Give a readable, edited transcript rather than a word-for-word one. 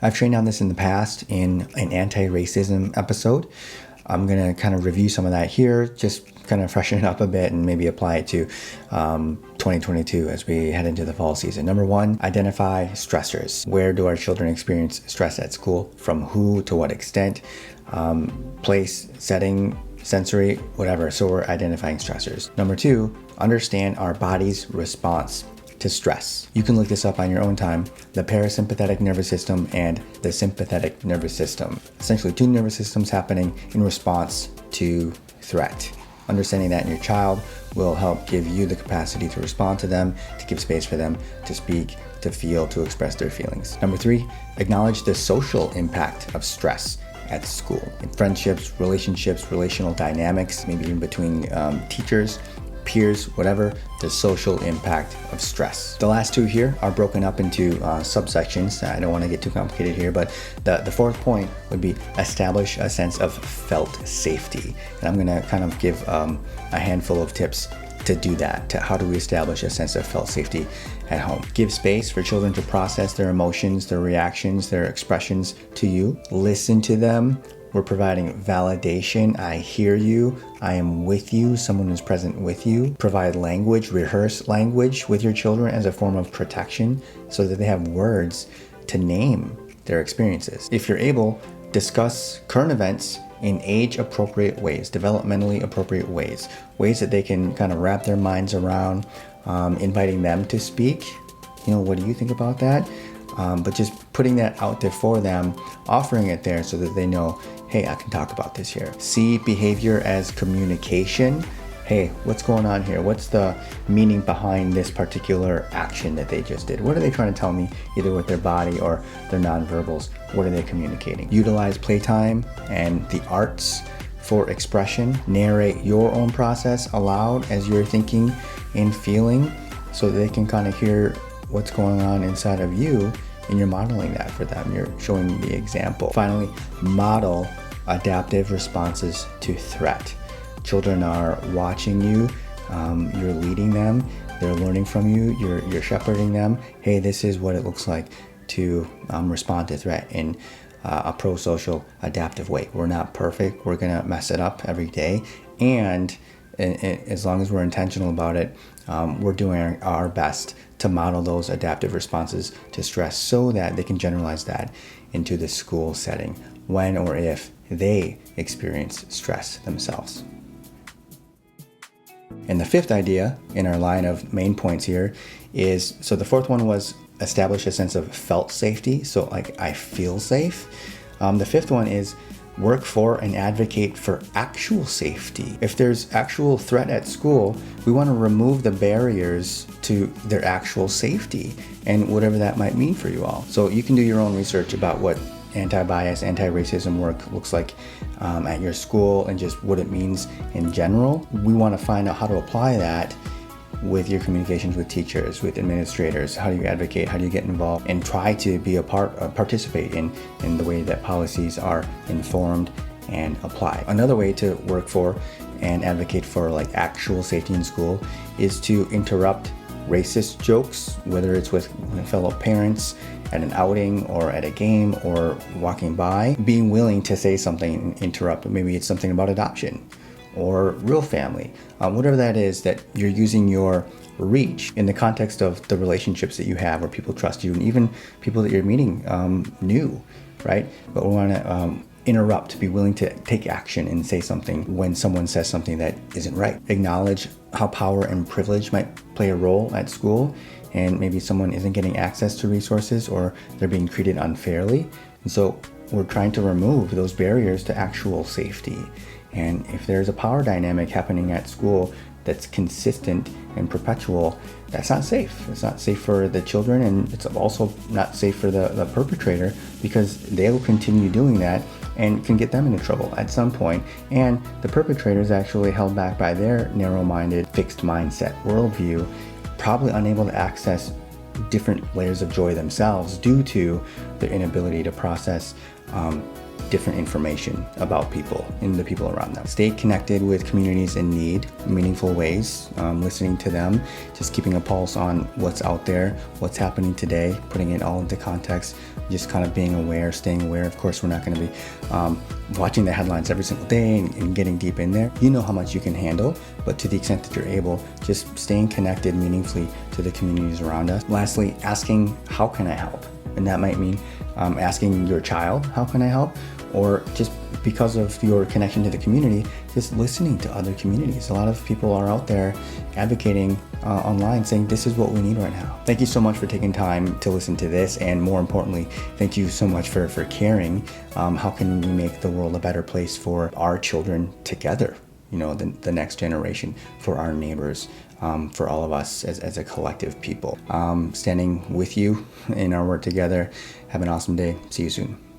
I've trained on this in the past in an anti-racism episode. I'm going to kind of review some of that here, just kind of freshen it up a bit and maybe apply it to 2022 as we head into the fall season. Number one, identify stressors. Where do our children experience stress at school? From who, to what extent, place, setting, sensory, whatever. So we're identifying stressors. Number two, understand our body's response to stress. You can look this up on your own time. The parasympathetic nervous system and the sympathetic nervous system. Essentially two nervous systems happening in response to threat. Understanding that in your child will help give you the capacity to respond to them, to give space for them to speak, to feel, to express their feelings. Number three, acknowledge the social impact of stress at school. In friendships, relationships, relational dynamics, maybe even between teachers, peers, whatever, the social impact of stress. The last two here are broken up into subsections. I don't want to get too complicated here, but the fourth point would be establish a sense of felt safety. And I'm going to kind of give a handful of tips to do that. To how do we establish a sense of felt safety at home? Give space for children to process their emotions, their reactions, their expressions to you. Listen to them. We're providing validation. I hear you. I am with you. Someone is present with you. Provide language, rehearse language with your children as a form of protection so that they have words to name their experiences. If you're able, discuss current events in age-appropriate ways, developmentally appropriate ways, ways that they can kind of wrap their minds around, inviting them to speak. You know, what do you think about that? But just putting that out there for them, offering it there so that they know, hey, I can talk about this here. See behavior as communication. Hey, what's going on here? What's the meaning behind this particular action that they just did? What are they trying to tell me, either with their body or their nonverbals? What are they communicating? Utilize playtime and the arts for expression. Narrate your own process aloud as you're thinking and feeling so that they can kind of hear what's going on inside of you, and you're modeling that for them. You're showing the example. Finally, model adaptive responses to threat. Children are watching you, you're leading them, they're learning from you, you're shepherding them. Hey, this is what it looks like to respond to threat in a pro-social adaptive way. We're not perfect, we're gonna mess it up every day, and as long as we're intentional about it, we're doing our best to model those adaptive responses to stress so that they can generalize that into the school setting when or if they experience stress themselves. And the fifth idea in our line of main points here is, so the fourth one was establish a sense of felt safety. So like, I feel safe. The fifth one is work for and advocate for actual safety. If there's actual threat at school, we want to remove the barriers to their actual safety and whatever that might mean for you all. So you can do your own research about what anti-bias, anti-racism work looks like at your school and just what it means in general. We want to find out how to apply that with your communications with teachers, with administrators. How do you advocate? How do you get involved and try to be participate in the way that policies are informed and applied? Another way to work for and advocate for like actual safety in school is to interrupt racist jokes, whether it's with fellow parents at an outing or at a game or walking by. Being willing to say something and interrupt. Maybe it's something about adoption or real family, whatever that is, that you're using your reach in the context of the relationships that you have where people trust you and even people that you're meeting new, right? But we want to interrupt, be willing to take action and say something when someone says something that isn't right. Acknowledge how power and privilege might play a role at school, and maybe someone isn't getting access to resources or they're being treated unfairly. And so we're trying to remove those barriers to actual safety. And if there's a power dynamic happening at school that's consistent and perpetual, that's not safe. It's not safe for the children, and it's also not safe for the perpetrator, because they'll continue doing that and can get them into trouble at some point. And the perpetrator is actually held back by their narrow-minded, fixed mindset worldview, probably unable to access different layers of joy themselves due to their inability to process different information about people and the people around them. Stay connected with communities in need, meaningful ways, listening to them, just keeping a pulse on what's out there, what's happening today, putting it all into context, just kind of being aware, staying aware. Of course, we're not going to be watching the headlines every single day and getting deep in there. You know how much you can handle, but to the extent that you're able, just staying connected meaningfully to the communities around us. Lastly, asking, how can I help? And that might mean asking your child, how can I help? Or just because of your connection to the community, just listening to other communities. A lot of people are out there advocating online, saying this is what we need right now. Thank you so much for taking time to listen to this, and more importantly, thank you so much for caring. How can we make the world a better place for our children together? You know, the next generation, for our neighbors, for all of us as a collective people. Standing with you in our work together. Have an awesome day. See you soon.